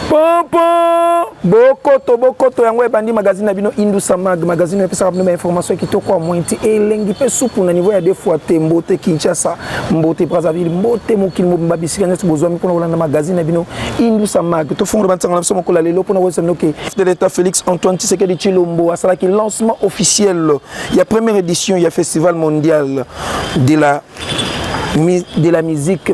Popo bokoto yango ebandi magazine na bino Indusa Mag magazine epesa bino information kitoko kwa mointi elengi pe supu na niveau ya deux fois tembo te Kinshasa mbote Brazzaville mbote mokili mobimba bisika nyati bozwa mipona kolanda magazine na bino Indusa Mag to fongo bantanga na somo kola lelo pona wesa noke de l'état Félix Antoine Tshisekedi Tshilombo asala ki lancement officiel il y a première édition il y a festival mondial de la musique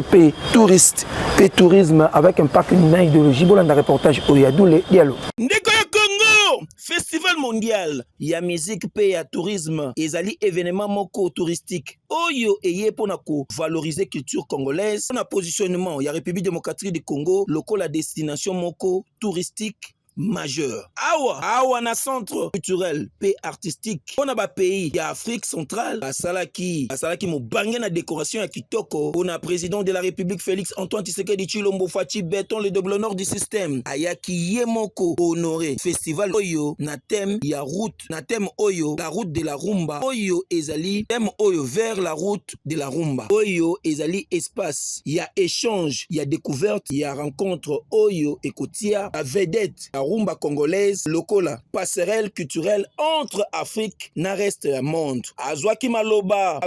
et tourisme avec un parc d'idéologie. Bon, dans le reportage Oyadoule Diallo. Ndeko ya Congo, festival mondial, ya musique et ya tourisme, ezali événement moko touristique. Oyo eye pona ko valoriser culture congolaise, na positionnement, ya République démocratique du Congo, loko la destination moko touristique majeur. Awa na centre culturel pe artistique. On a ba pays ya Afrique centrale. Asalaki mo bangé na décoration ya kitoko. On a président de la République Félix Antoine Tshisekedi Tshilombo Fachi béton le double nord du système. Ayaki yemoko honoré festival Oyo na thème ya route. Na thème Oyo la route de la rumba. Oyo ezali thème Oyo vers la route de la rumba. Oyo ezali espace. Ya échange, ya découverte, ya rencontre Oyo ekotia la vedette. La rumba congolaise, lokola, passerelle culturelle entre Afrique na reste le monde. Azwaki maloba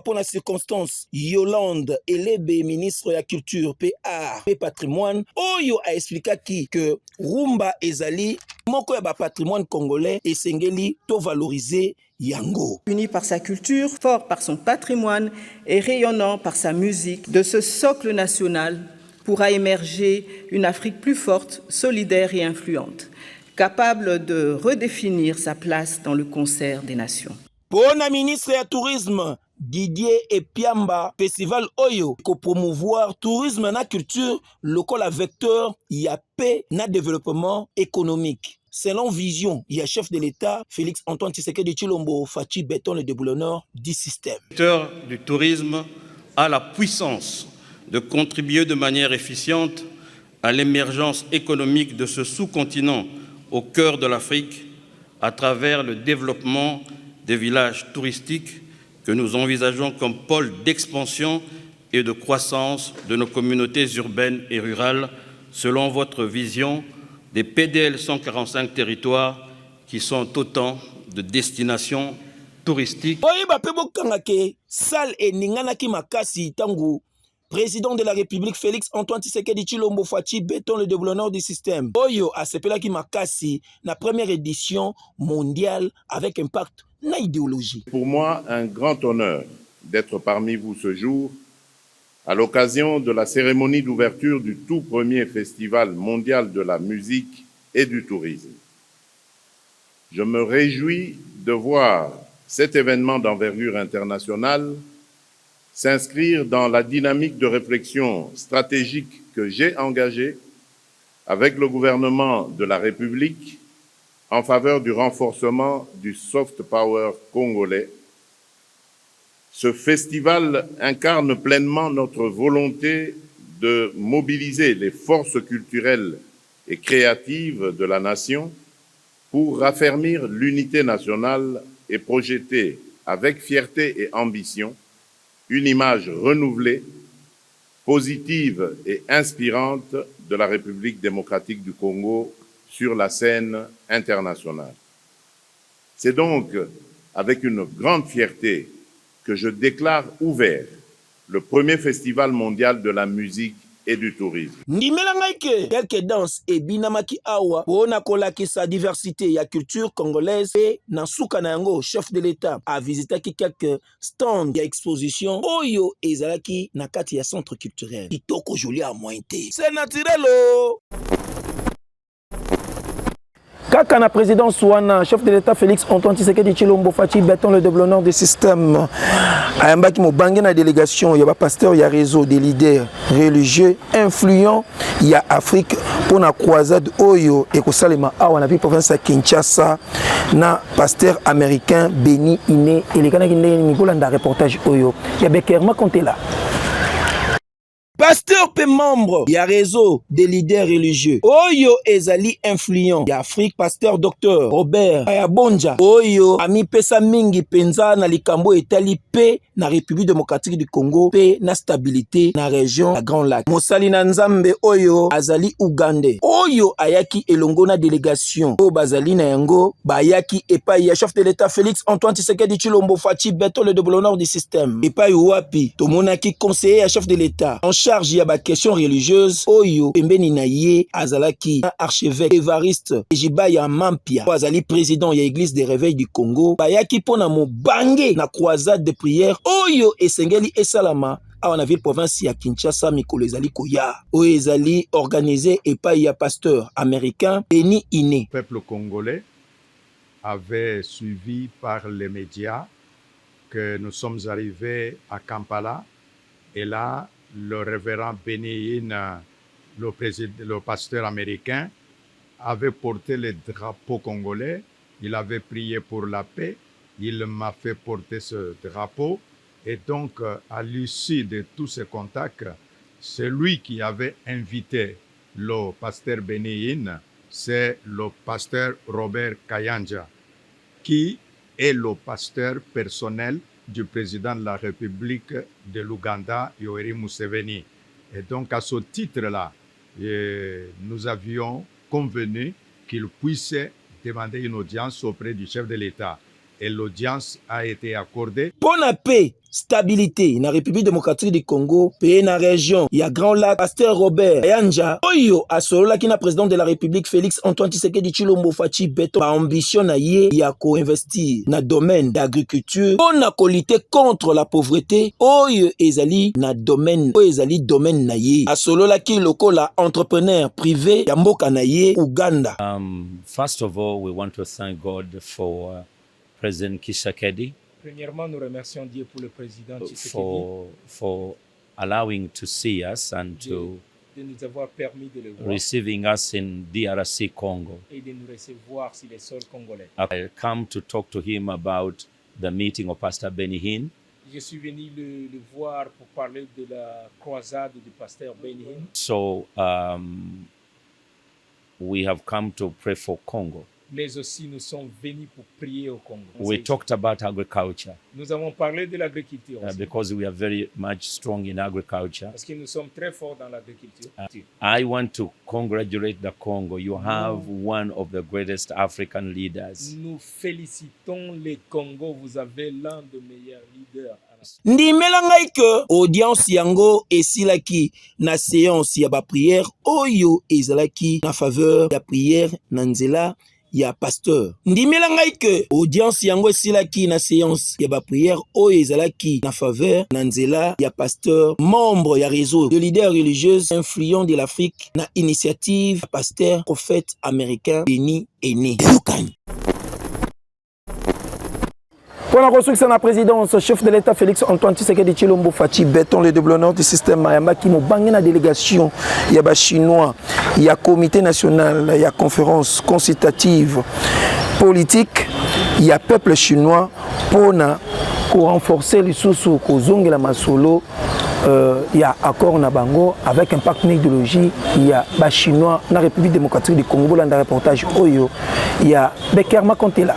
pour la circonstance. Yolande Elebe, ministre de la culture, art et patrimoine, Oyo a expliqué que rumba ezali moko ya ba patrimoine congolais et sengeli to valoriser yango. Uni par sa culture, fort par son patrimoine et rayonnant par sa musique, de ce socle national pourra émerger une Afrique plus forte, solidaire et influente, capable de redéfinir sa place dans le concert des nations. Pour la ministre du Tourisme, Didier Epiamba, Festival Oyo, pour promouvoir tourisme na culture, local à vecteur, il y a paix na développement économique. Selon vision, il y a chef de l'État, Félix Antoine Tshisekedi Tshilombo Fachi béton le déboulonneur du système. Le secteur du tourisme a la puissance de contribuer de manière efficiente à l'émergence économique de ce sous-continent au cœur de l'Afrique à travers le développement des villages touristiques que nous envisageons comme pôle d'expansion et de croissance de nos communautés urbaines et rurales selon votre vision des PDL 145 territoires qui sont autant de destinations touristiques. Président de la République Félix Antoine Tshisekedi Tshilombo Fachi béton le déboulonneur du système. Oyo a sepela ki makasi na première édition mondiale avec impact na idéologie. Pour moi, un grand honneur d'être parmi vous ce jour à l'occasion de la cérémonie d'ouverture du tout premier festival mondial de la musique et du tourisme. Je me réjouis de voir cet événement d'envergure internationale s'inscrire dans la dynamique de réflexion stratégique que j'ai engagée avec le gouvernement de la République en faveur du renforcement du soft power congolais. Ce festival incarne pleinement notre volonté de mobiliser les forces culturelles et créatives de la nation pour raffermir l'unité nationale et projeter avec fierté et ambition une image renouvelée, positive et inspirante de la République démocratique du Congo sur la scène internationale. C'est donc avec une grande fierté que je déclare ouvert le premier festival mondial de la musique et du tourisme. Ndimela ngaike quelques danses et binamaki awa pona kolakisa diversité ya culture congolaise et nasuka na yango chef de l'État a visité quelques stands ya exposition oyo ezalaki na kati ya centre culturel kitoko joli à mointe. C'est naturel oh. Kaka na président Souana, chef de l'État Félix Antoine Tshisekedi Tshilombo Fachi béton le déboulonneur du système. Ayamba ki mo bangé na délégation, il y a pasteur, il y a réseau des leaders religieux influents, il y a Afrique pour la croisade Oyo et ko salema awa na province ya Kinshasa na pasteur américain Beni Iné et les Canadiens ni bolanda reportage Oyo. Il y a Becker ma compté là. pasteur pe membre ya réseau des leaders religieux oyo ezali influent ya Afrique, pasteur Dr Robert Ayabonja oyo amipesa mingi penza na likambo etali pe na République démocratique du Congo pe na stabilité na région ya Grand Lac. Mosali na Nzambe oyo azali Ugandais oyo ayaki elongo na délégation oyo bazali na yango bayaki epai ya chef de l'État Félix Antoine Tshisekedi Tshilombo Fachi Beton le double honneur du système epai wapi tomonaki conseiller ya chef de l'État en charge ya ba question religieuse oyo pembeni na ye azalaki archevêque Évariste Ejibaya Mampia azali président ya église des réveils du Congo bayaki pona mobange na croisade de prière oyo esengeli esalama awa na ville province ya Kinshasa mikolo ezali koya oyo ezali organisé epai ya pasteur américain Beni Iné. Le peuple congolais avait suivi par les médias que nous sommes arrivés à Kampala et là le révérend Beni Iné, le pasteur américain, avait porté le drapeau congolais, il avait prié pour la paix, il m'a fait porter ce drapeau et donc à l'issue de tous ces contacts, c'est lui qui avait invité le pasteur Beni Iné, c'est le pasteur Robert Kayanja, qui est le pasteur personnel du président de la République de l'Ouganda, Yoweri Museveni. Et donc à ce titre-là, nous avions convenu qu'il puisse demander une audience auprès du chef de l'État. Et l'audience a été accordée. Pour la paix, stabilité, na République démocratique du Congo, pays na région, il y a Grand Lac, pasteur Robert Yanja, oyo asolola ki na président de la République Félix Antoine Tshisekedi Tshilombo Fachi Beton, ba ambition na ye ya ko investir na domaine d'agriculture, on a lutter contre la pauvreté, oyo ezali na domaine, oyo ezali domaine na ye. Asolola ki lokola entrepreneur privé ya mboka na ye Uganda. First of all, we want to thank God for President Tshisekedi. Premièrement, nous remercions Dieu pour le président Tshisekedi for allowing to see us and de nous avoir permis de le voir receiving us in DRC Congo. Et de nous recevoir sur les sols congolais. I come to talk to him about the meeting of Pastor Beni Iné. Je suis venu le voir pour parler de la croisade du pasteur Beni Iné. So we have come to pray for Congo. Mais aussi nous sommes venus pour prier au Congo. We talked about agriculture. Nous avons parlé de l'agriculture aussi. Because we are very much strong in agriculture. Parce que nous sommes très forts dans l'agriculture. I want to congratulate the Congo. You have one of the greatest African leaders. Nous félicitons le Congo. Vous avez l'un des meilleurs leaders. Ndimela ngai ke audience yango esilaki na séance ya ba prière oyo ezalaki na faveur ya prière na nzela ya pasteur. Ndimela ngai ke audience yango esilaki na séance ya ba prière oyo ezalaki na faveur na nzela ya pasteur membre ya réseau de leaders religieux influents de l'Afrique na initiative pasteur prophète américain Beni Iné. Pour la construction de la présidence, chef de l'État Félix Antoine Tshisekedi Tshilombo Fachi Beton le double honneur du système Mayamba qui m'a bangé la délégation, il y a chinois, il y a comité national, il y a conférence consultative politique, il y a peuple chinois pour renforcer les sous-sous Kozong et la Masolo. Il y a accord na bango avec un partenaire idéologie, il y a chinois dans la République démocratique du Congo dans le reportage Oyo, il y a Bekerma Kontela.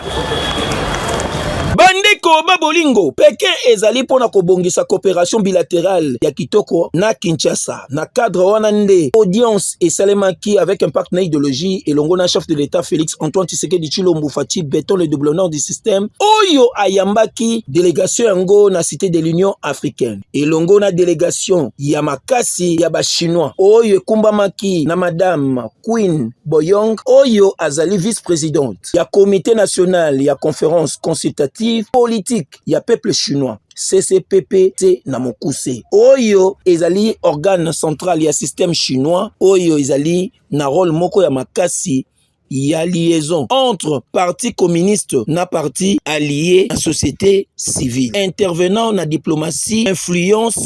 Bandeko babolingo Pékin ezali pona kobongisa coopération bilatérale ya kitoko na Kinshasa na cadre wana nde audience esalemaki avec un partenaire idéologie elongo na chef de l'État Félix Antoine Tshisekedi Tshilombo Fachi Beton le double honneur du système oyo ayambaki délégation yango na cité de l'Union africaine elongo na délégation ya makasi ya ba chinois oyo ekumbamaki na madame Queen Boyong oyo azali vice-présidente ya comité national ya conférence consultative politique ya peuple chinois CCPPT na mokuse oyo ezali organe central ya système chinois oyo ezali na rôle moko ya makasi ya liaison entre parti communiste na parti allié na société civile intervenant na diplomatie influence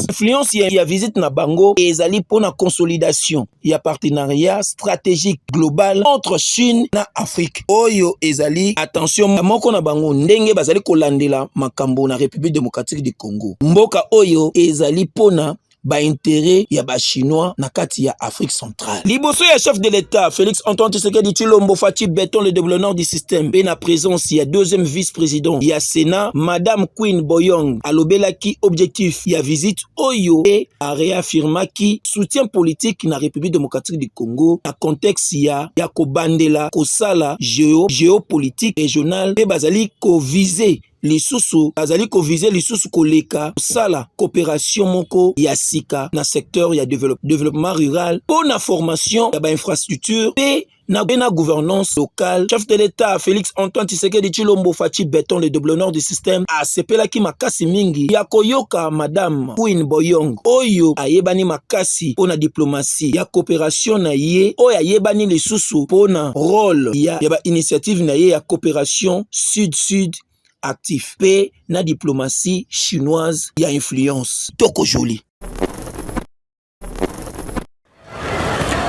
ya visite na bango ezali pona consolidation ya partenariat stratégique global entre Chine na Afrique oyo ezali attention moko na bango ndenge bazali kolandela makambo na République démocratique du Congo mboka oyo ezali pona ba intérêt ya ba chinois na kati ya Afrique centrale. Liboso ya chef de l'État Félix Antoine Tshisekedi Tshilombo Fati béton le développement du système pe na présence ya deuxième vice-président ya Sénat Madame Queen Boyong alobelaki objectif ya visite oyo et a réaffirmaki soutien politique na République démocratique du Congo na contexte ya kobandela kosala géopolitique régionale pe bazali ko viser lisusu bazali ko viser lisusu koleka kosala coopération moko ya sika na secteur ya développement rural pour na formation ya ba infrastructure pe na gouvernance locale. Chef de l'État Félix Antoine Tshisekedi Tshilombo Fati béton le développement du système asepelaki makasi mingi ya koyoka Madame Queen Boyong oyo ayebani makasi pona diplomatie ya coopération na ye oyo ayebani lisusu pona rôle ya ba initiative na ye ya coopération sud-sud actif pe na diplomatie chinoise ya influence. Toko joli.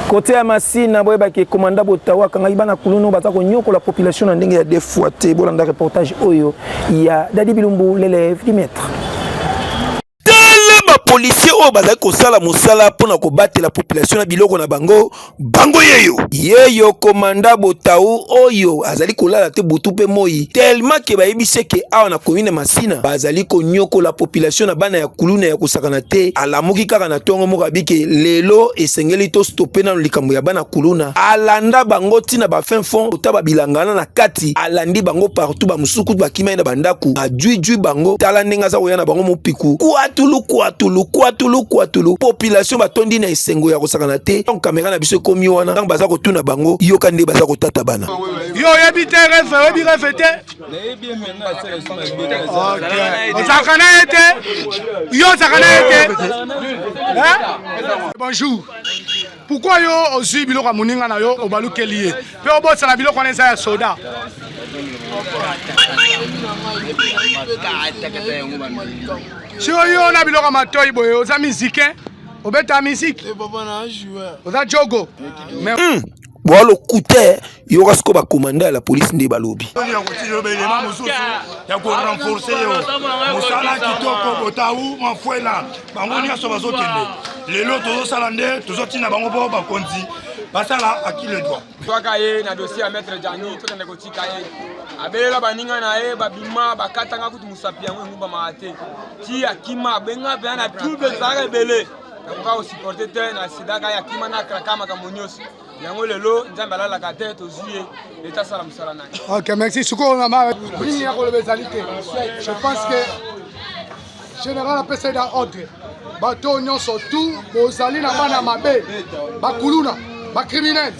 Côté ya Masina boyeba ke komanda Botawa kanga ibana kulunu baza ko nyoko la population na ndenge ya defuate bolanda reportage oyo ya Dadi Bilumbu l'élève du maître. Policier o bazali kosala mosala pona kobatela la population na biloko na bango yeyo komanda Botau oyo azali kolala te butu pe moi tellement ke bayebise ke awa na commune Masina bazali konyoko la population na bana ya kuluna ya kosakana te alamuki kaka na tongo moko abike lelo esengeli to stopper na likambo ya bana kuluna alanda bango tina ba fin fond otaba bilangana na kati alandi bango partout ba musuku ba kimai na bandaku adjui bango tala ndenga za koyana bango mopiku kwatulu population batondi na esengo ya kosakana te donc caméra na biso komi wana donc baza kotuna bango yoka nde baza kotata bana yo yebi te refe te osakana ete yo sakana ete bonjour pourquoi yo ozwi biloko ya moninga na yo obalukeli ye mpe obosana biloko wana eza ya soda si oyo na biloko matoi boye oza musicien obeta musique oza jogo boalo kute yoka siko ba commandant la police nde balobi ya ko renforcer yo mosala kitoko Botaou mafuela bango nyonso bazokende lelo tozosala nde tozotina bango po bakonzi basala akile droit twaka ye na dossier ya maître Jani tokende kotika ye abelela baninga na ye babima bakatanga kutu musapi yango ngumba maate ti akima abenga pe na tout bezaka ebele nakoka osupporte te na sidaka ya akima na krakama kamonyoso yango lelo nzambe alalaka te tozwi ye etasala mosala na ye. Ok, merci. Je pense que général apesa da ordre bato nyonso tout bozali na bana mabe bakuluna bacriminel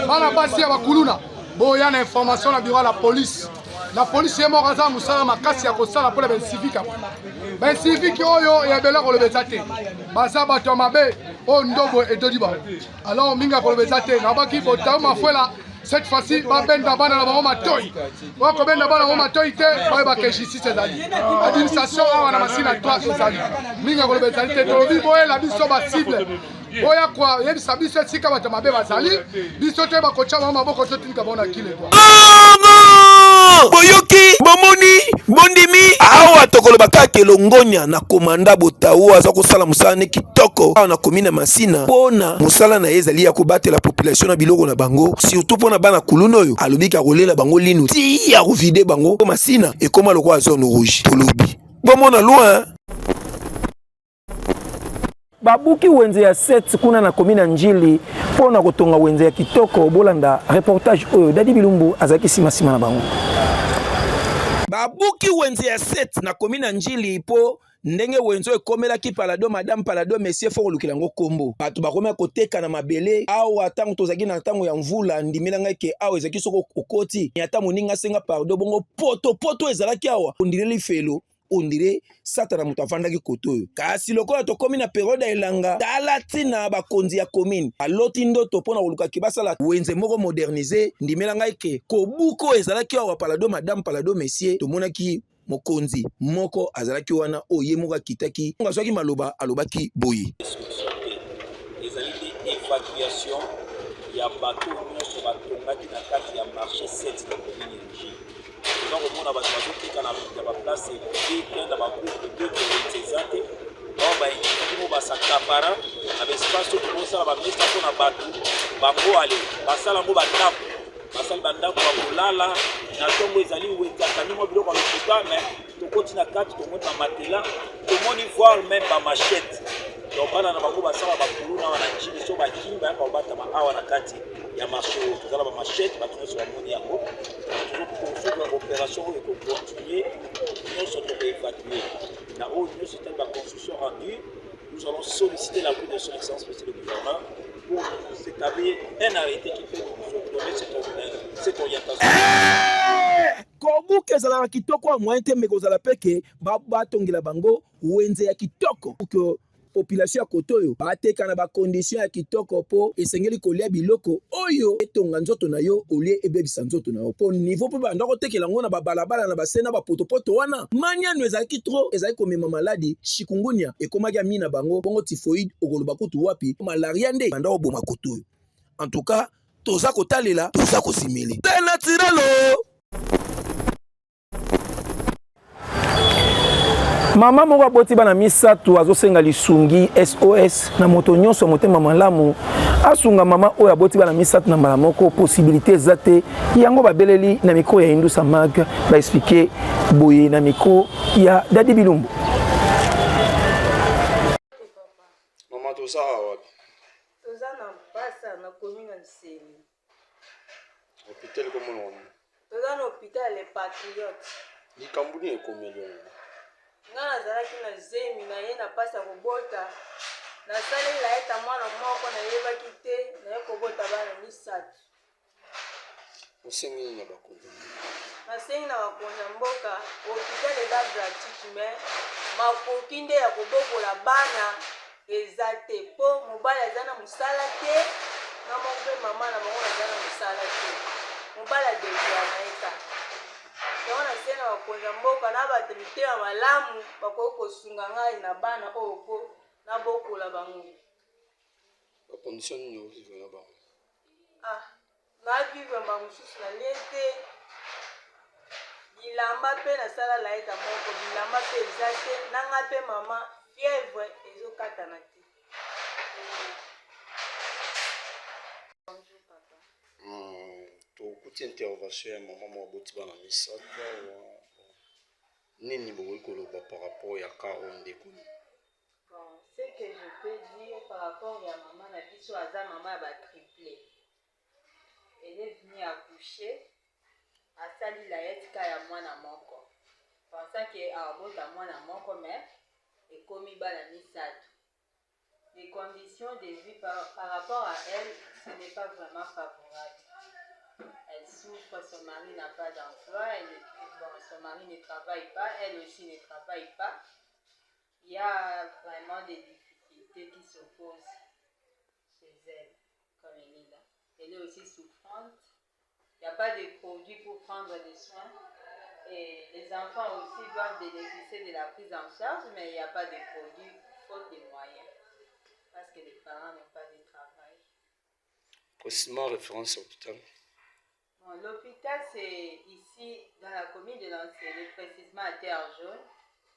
bana basi ya bakuluna boya na information na bureau la police ye moko aza mosala makasi ya kosala mpona bacivique oyo eyebela kolobeza te baza bato ya mabe oyo ndobo etodi bango alors mingi akolobeza te nabaki Botaou mafuela cette fois-ci babenda bana na bango matoi bakobenda bana na bango matoi te bayebaka justice ezali administration awa na masina 3 ezali mingi akolobeza te tolobi boyela biso basible oya kwa yebisa biso esika bato mabe bazali biso te bakotya bango maboko totinika bango na kile boyoki bomoni bondimi awa tokoloba kaka elongonya na komanda Botaou aza kosala mosala ne kitoko awa na commune Masina pona mosala na ye ezali ya kobatela population na biloko na bango surtout pona bana kuluna oyo alobika kolela bango linu ti ya kovide bango Masina ekoma lokola zone rouge tolobi bomona loin babuki wenze ya 7 kuna na commune Njili pona kotonga wenze ya kitoko bolanda reportage oyo Dadi Bilumbu azaki sima na bango. Babuki wenze ya 7 na commune Njili po ndenge wenzo ekomelaki palado madame palado monsieur foko lukilango kombo bato bakomela koteka na mabele awa tango tozaki na tango ya mvula ndimelanga ke awa ezaki soko okoti nyata moninga senga pardon bongo poto ezalaki awa ondireli felo ondire sata na moto afandaki koto oyo kasi lokola tokomi na periode ya elanga tala ntina bakonzi ya commune aloti ndoto mpona kolukaki basala wenze moko modernize ndimela ngai ke kobuko ezalaki awa palado madame palado monsieur tomonaki mokonzi moko azalaki wana oye moko akitaki ngazwaki maloba alobaki boye ezalaki évacuation ya bato nyonso batongaki na kati ya marché 7 na commune ya Njili. Donc on a bazotika na place et kenda ba groupe de deux eza te donc ba basakapara na espace to kosala ba mesa mpona bato bango ale basala ngo bandako basali bandako bakolala na ntongo ezali wetaka ndimo biloko ya lokuta mais tokoti na kati tomoni bamatela tomoni voir même bamachete donc bana na bango basala bakulu na wana njini so bakimba yaka obatama awa na kati ya marché oyo tozala bamachete bato nyonso bamoni yango tozoconstruire opération oyo ekocontinue nyonso tokoévacue na oyo nyonso etali baconstruction rendue. Nous allons solliciter l'appui de son excellence monsieur le gouvernement pour nous établir un arrêté qui peut nous donner cette orientation. Kobuka ezalaka kitoko ya moyen te me kozala peke batongela bango wenze ya kitoko que population ya kotoyo bateka na ba condition ya kitoko po esengeli kolia biloko oyo etonga nzoto na yo olie ebebisa nzoto na yo po niveau po banda kotekela ngo na babalabala na basena ba potopoto wana maniano ezalaki trop ezali komema maladi chikungunya ekomaki ami na bango bongo typhoïde okoloba kutu wapi malaria nde banda oboma kotoyo. En tout cas toza kotalela toza kosimeli tena tiralo. Mama moko aboti bana misato azosenga lisungi SOS na moto nyonso motema malamu asunga mama oyo aboti bana misato na mbala moko possibilité ezate yango babeleli na miko ya Indusa Mag ba expliquer boye na miko ya Dadi Bilumbu. Mama toza wapi? Toza na Mpasa na commune ya Nsemi. Hôpital komo no? Toza na hôpital Les Patriotes. Likambuni ekomeli. Nga nazalaki na zemi na ye na pasi ya kobota nasalela eta mwana moko nayebaki te naye kobota bana misato. Osengi na bakonzi? Nasengi na bakonzi ya mboka hôpital eza gratuite mais makoki nde ya kobokola bana eza te mpo mobali aza na mosala te na moko mpe mama na bango aza na mosala te mobali adevia na ye kaka. Yango nasenga bakonzi ya mboka na bato mitema malamu bakoki kosunga ngai na bana oyo po nabokola bango. Bacondition nini ovivre na bango? Navivre bango mosusu nalie te bilamba mpe nasala laeta moko bilamba mpe eza te nanga mpe mama fièvre ezokatana te. Tokuti intervention ya mama moko aboti bana misato nini bokoki koloba par rapport ya ka oyo ndeko? Ce que je peux dire par rapport à maman na biso aza maman ya batriplé. Elle est venue accoucher asali la etika ya mwana moko pensant que abota mwana moko mais ekomi bana misato. Les conditions de vie par rapport à elle ce n'est pas vraiment favorable. Elle souffre, son mari n'a pas d'emploi, son mari ne travaille pas, elle aussi ne travaille pas. Il y a vraiment des difficultés qui s'opposent chez elle, comme elle est là. Elle est aussi souffrante. Il n'y a pas de produits pour prendre des soins. Et les enfants aussi doivent bénéficier de la prise en charge, mais il n'y a pas de produits faute de moyens. Parce que les parents n'ont pas de travail. Précisément référence à l'hôpital. Bon, l'hôpital, c'est ici, dans la commune de Lancé, précisément à Terre Jaune,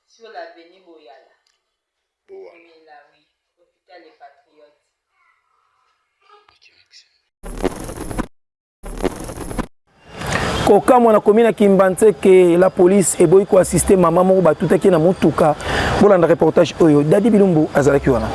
sur l'avenue Boyala. Boyala. Oui, là, oui. Hôpital des Patriotes. Ok, merci. Kokamwa na komina Kimbanze ke la police eboyi ko assister mama moko batutaki na mutuka bolanda reportage oyo Dadi Bilumbu azalaki wana.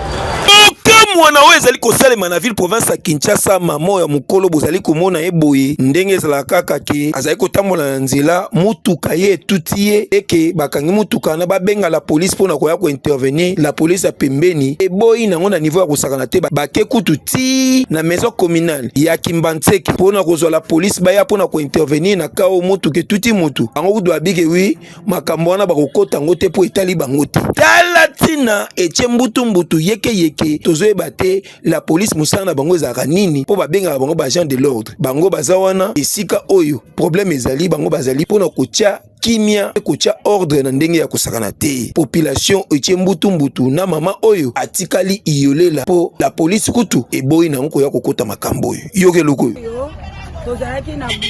Mwana oyo ezali kosalema na ville province ya Kinshasa mama ya mukolo bozali komona eboye ndenge ezala kaka ke azali kotambola na nzela mutuka ye tuti ye eke bakangi mutuka na babenga la police pona koya ko intervenir la police ya pembeni eboyi nango na niveau ya kosakana te bake kutu ti na maison communale ya Kimbanze pona kozwa la police baya pona ko intervenir na kao mutuka tuti mutu bango kudu abike wi makambo wana bakokota ngo te po etali bango te tala tina etie mbutu yeke tozoyeba te la police musana bango ezaka nini po babenga bango ba agent de l'ordre bango baza wana esika oyo problème ezali bango bazali pona kotia kimia kotia ordre na ndenge ya kosakana te population etie mbutu na mama oyo atikali iyolela po la police kutu eboyi na nko ya kokota makambo oyo yoke loko tozalaki na butu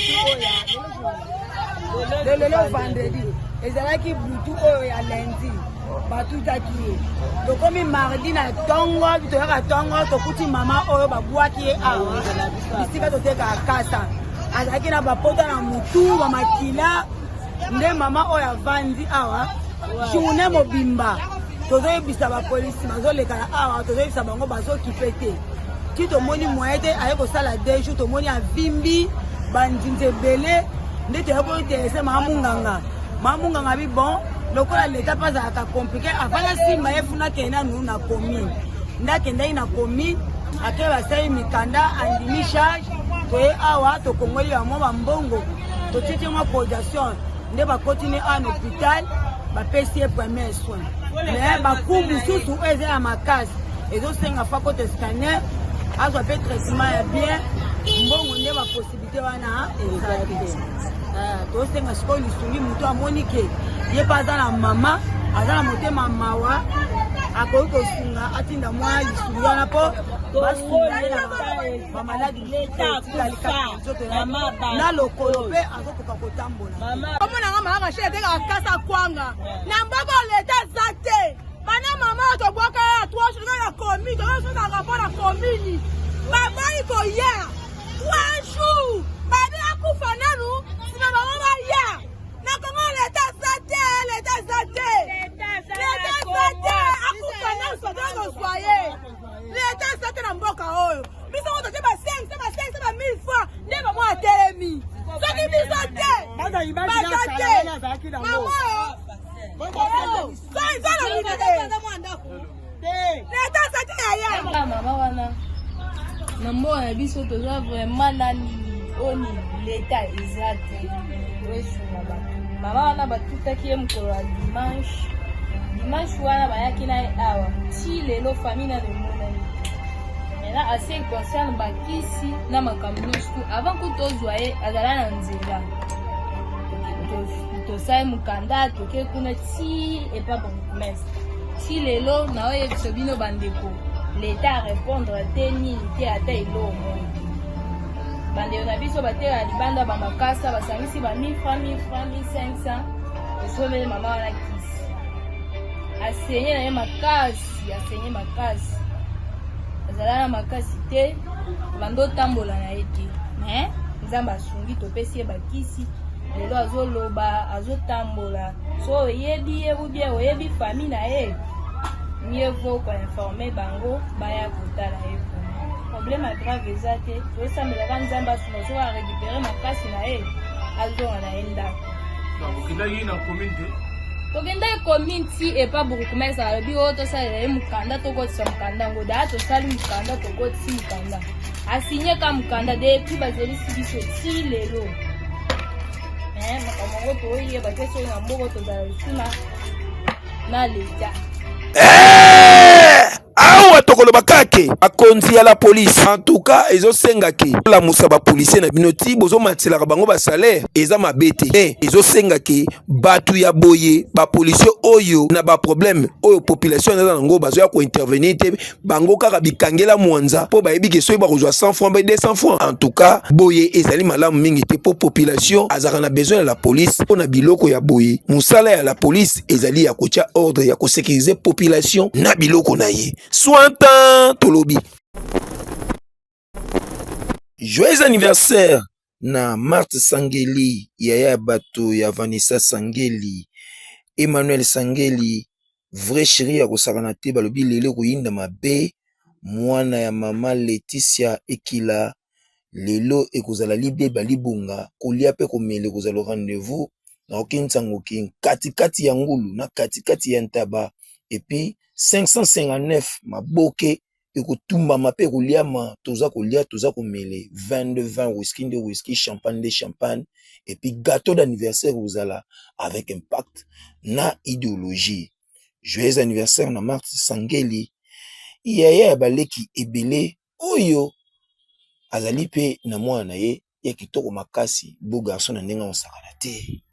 oyo lelo vendredi ezalaki butu oyo ya lundi batutaki ye tokomi mardi na tongo toyaka tongo tokuti mama oyo babwaki ye awa bisika totekaka kasa azalaki na bapota na mutu bamakila nde mama oyo avandi awa journée mobimba tozoyebisa bapolisi bazolekana awa tozoyebisa bango bazokipe te ti tomoni moye te aye kosala 2 jours tomoni avimbi bandinza ebele nde toyekointerese mama munganga bi bon lokola leta mpe azalaka komplike afana nsima ye funa kende nanu na commune nde akendaki na commune ake basali mikanda andimi charge toye awa tokongoli bamo bambongo totiti mwa podiation nde bakotini awa na hôpital bapesi ye premier soin mais baku mosusu oyo eza ya makasi ezosenga fa kote scanner azwa mpe traitement ya bien mbongo nde baposibilité wana eza te tosenga sikoyo lisungi moto amoni ke ye mpe aza na mama aza na motema mawa akoki kosunga atinda mwa lisungi wana mpo basunga ye na bamaladi na lokolo mpe azokoka kotambola omonanga malaka shele tekaka kasa kwanga na mboka leta eza te bana mama tobwaka ya twashoka na komi tokosozaka mpo na komini babali koya 3 jours babi akufa nanu sima bango baya na kongo leta eza te akufa nanu sotokozwa ye leta eza te na mboka oyo biso ngo tote ba 1000 fois nde bango atelemi soki biso te baza te mama leta eza te yaya mama wana na mboka na biso tozwa vraiment nani oni leta eza te toesunga bato mama wana batutaki ye mokolo ya dimanche wana bayaki na ye awa ti lelo famille na lemona ye maintenant assez concerne bakisi na makambo nyonso tu avant ku tozwa ye azala na nzela tosali mokanda toke kuna ti epa bourgmestre ti lelo na oyebisa bino bandeko leta arépondre te nini te ata elo omoi bandeko na biso bateka libanda bamakasa basangisi ba 1000 francs 1500 esomele mama wana kisi asenye na ye makasi azala na makasi te bandotambola na ye te mais nzambe asungi topesi ye bakisi lelo azoloba azotambola so oyebi ye ubie oyebi famille na ye mieux vaut koinforme bango baya kotala ye problème grave eza te tosambelaka nzambe asunga soki arécupere makasi na ye azonga na ye ndako tokendaki commune ti epa bourgmestre alobi oyo tosalela ye mokanda tokotisa mokanda ngo daa tosali mokanda tokotisi mokanda asinye ka mokanda depuis bazelisi biso ti lelo makambo yango toyeba te soki na mboko tozala lisuna na leta awa tokoloba kake akonzi ya la police en tout cas ezosengaki lamusa bapolisier na bino ti bozomatisaka bango basalaire eza mabe te ezosengaki bato ya boye bapolisier oyo na baproblème oyo population eza nango bazoya kointervenir te bango kaka bikangela mwanza mpo bayebi ke soki bakozwa 100 francs mpe 200 francs en tout cas boye ezali malamu mingi te mpo population azalaka na besoin ya la police mpo na biloko ya boye mosala ya la police ezali ya kotia ordre ya kosécuriser population na biloko na ye Sointan Tolobi. Joyeux anniversaire na Marthe Sangeli, Yaya Bato ya Vanessa Sangeli, Emmanuel Sangeli, vrai chéri ya kosakana te balobi lelo koyinda mabe, mwana ya mama Laetitia Ekila, lelo ekozala libe balibunga, kolia pe komele kozala rendez-vous, na okinsango kin katikati ya ngulu na katikati ya ntaba, et puis 559 maboke ekotumba mape koliama toza kolia toza komele 22 whisky de whisky champagne de champagne et puis gâteau d'anniversaire ozala avec impact na idéologie. Joyeux anniversaire na Marthe Sangeli yaya baleki ebele oyo azali pe na mwana ye ya kitoko makasi beau garçon na ndenga osakana te.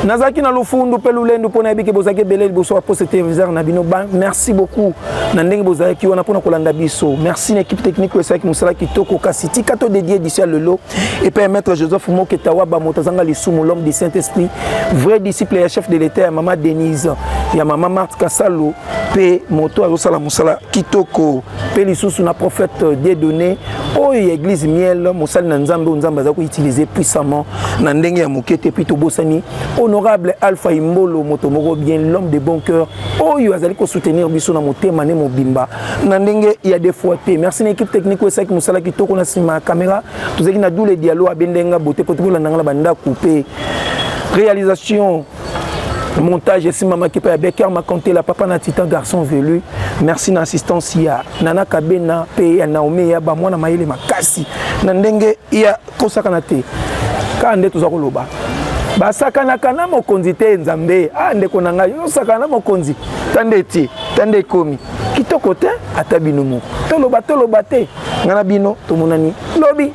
nazaki na lufundu pe lulendu pona yebiki bozaki beleli boso poste téléviseur na bino merci beaucoup na ndenge bozaki wana pona kolanda biso merci na équipe technique esaki musala kitoko kasi tika to dédié d'ici lelo et permettre Joseph Moketawa ba motazanga lisumu l'homme du Saint-Esprit vrai disciple et chef de l'État maman Denise ya maman Marthe Kasalo pe moto azosala musala kitoko pe lisusu na prophète des données oyo église miel musala na nzambe azako utiliser puissamment na ndenge ya mokete pito bosani honorable Alpha Imbolo motomoko bien l'homme de bon cœur oyo azali ko soutenir biso na motema ne mobimba na ndenge ya des fois te merci na équipe technique esaki musala kitoko na sima caméra tozaki na dule dialogue abendenga bote potola nangala banda couper réalisation montage et Mama Kepa ya Becker m'a compté la papa na titan garçon velu merci na assistance ya Nana Kabena pe ya Naomi ya ba mwana mayele makasi na ndenge ya kosaka na te ka nde tozako loba basakana kana mokonzi te nzambe ndeko na ngai osakana mokonzi tande ti tande komi kitoko te ata bino moko toloba te ngana bino tomonani lobi